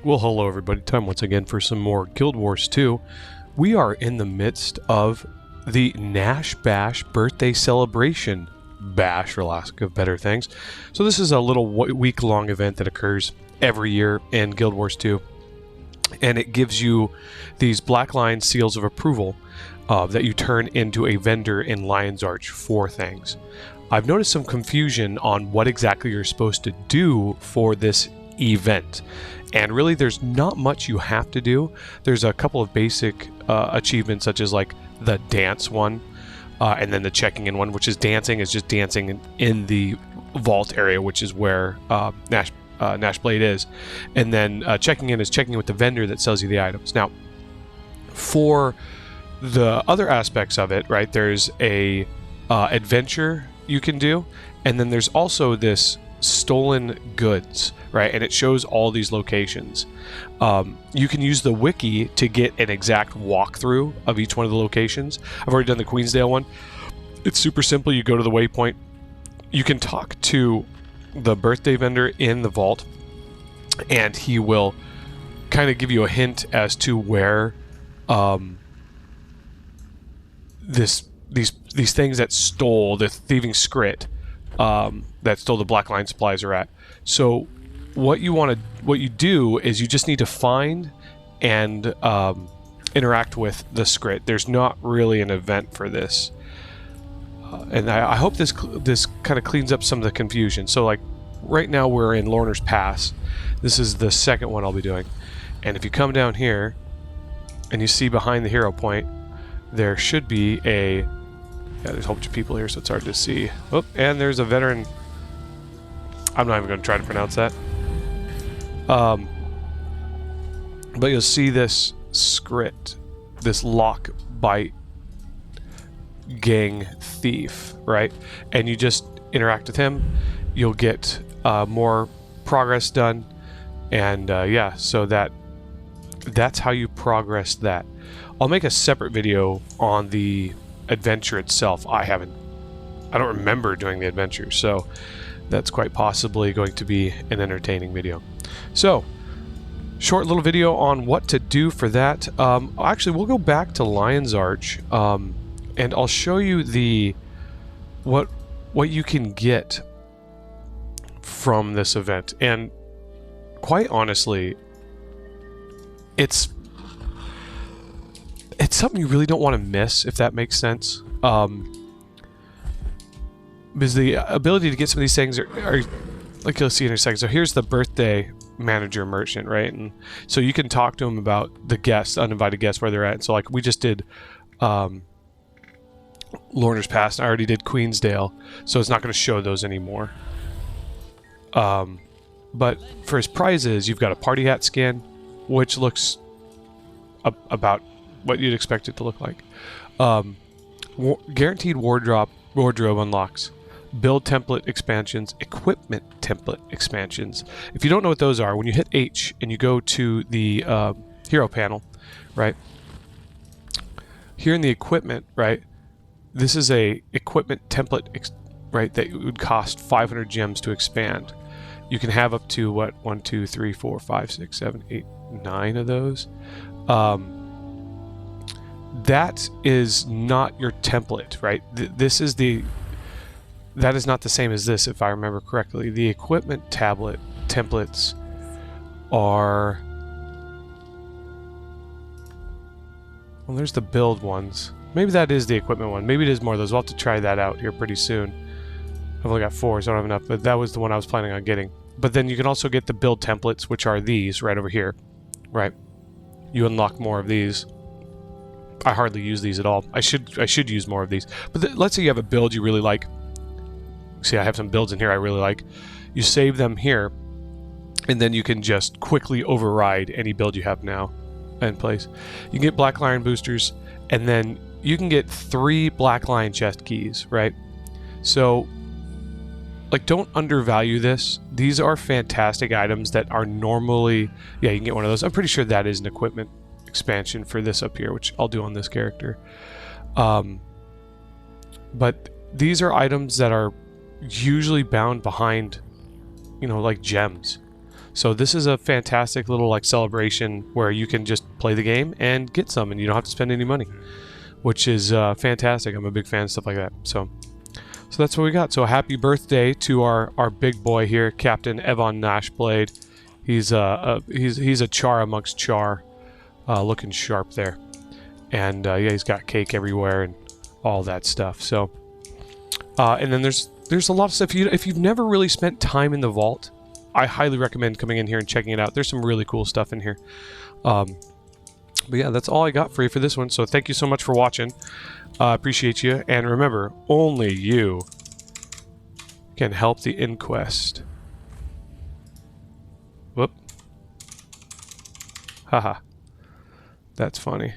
Well, hello everybody. Time once again for some more Guild Wars 2. We are in the midst of the Gnashbash birthday celebration bash, for lack of better things. So this is a little week-long event that occurs every year in Guild Wars 2. And it gives you these black line seals of approval that you turn into a vendor in Lion's Arch for things. I've noticed some confusion on what exactly you're supposed to do for this event. And really, there's not much you have to do. There's a couple of basic achievements, such as like the dance one, and then the checking in one, which is dancing is just dancing in the vault area, which is where Gnashblade is. And then checking in is checking in with the vendor that sells you the items. Now, for the other aspects of it, right, there's a adventure you can do, and then there's also this stolen goods, right, and it shows all these locations. You can use the wiki to get an exact walkthrough of each one of the locations. I've already done the Queensdale one. It's super simple. You go to the waypoint, you can talk to the birthday vendor in the vault, and he will kind of give you a hint as to where these things that stole the thieving scrit that stole the black line supplies are at. So what you do is you just need to find and interact with the scrit. There's not really an event for this, and I hope this kind of cleans up some of the confusion. So like right now we're in Lorner's Pass. This is the second one I'll be doing, and if you come down here and you see behind the hero point, there should be a there's a whole bunch of people here, so it's hard to see. Oh, and there's a veteran. I'm not even going to try to pronounce that. But you'll see this scrit, this lock bite gang thief, right? And you just interact with him. You'll get more progress done, and yeah, so that's how you progress that. I'll make a separate video on the adventure itself. I don't remember doing the adventure, so that's quite possibly going to be an entertaining video. So short little video on what to do for that. Actually, we'll go back to Lion's Arch, and I'll show you what you can get from this event. And quite honestly, it's something you really don't want to miss, if that makes sense. Because the ability to get some of these things are like you'll see in a second. So here's the birthday manager merchant, right? And so you can talk to him about the guests, uninvited guests, where they're at. So like we just did Lorner's Pass, and I already did Queensdale, so it's not going to show those anymore. But for his prizes, you've got a party hat skin, which looks about what you'd expect it to look like. Guaranteed wardrobe unlocks, build template expansions, equipment template expansions. If you don't know what those are, when you hit H and you go to the hero panel, right, here in the equipment, right, this is a equipment template, right, that would cost 500 gems to expand. You can have up to what, 1, 2, 3, 4, 5, 6, 7, 8, 9 of those. That is not your template, right? That is not the same as this, if I remember correctly. The equipment templates are... Well, there's the build ones. Maybe that is the equipment one. Maybe it is more of those. We'll have to try that out here pretty soon. I've only got 4, so I don't have enough, but that was the one I was planning on getting. But then you can also get the build templates, which are these right over here, right? You unlock more of these. I hardly use these at all. I should use more of these. But let's say you have a build you really like. See, I have some builds in here I really like. You save them here, and then you can just quickly override any build you have now in place. You can get black lion boosters, and then you can get 3 black lion chest keys, right? So, like, don't undervalue this. These are fantastic items that are normally... Yeah, you can get one of those. I'm pretty sure that is an equipment expansion for this up here, which I'll do on this character. But these are items that are usually bound behind, you know, like gems. So this is a fantastic little like celebration where you can just play the game and get some, and you don't have to spend any money, which is fantastic. I'm a big fan of stuff like that. So that's what we got. So happy birthday to our big boy here, Captain Evon Gnashblade. He's a char amongst char, looking sharp there, and yeah, he's got cake everywhere and all that stuff. So and then there's a lot of stuff. If you've never really spent time in the vault, I highly recommend coming in here and checking it out. There's some really cool stuff in here. But yeah, that's all I got for you for this one. So thank you so much for watching. Appreciate you. And remember, only you can help the inquest. Whoop. Haha. That's funny.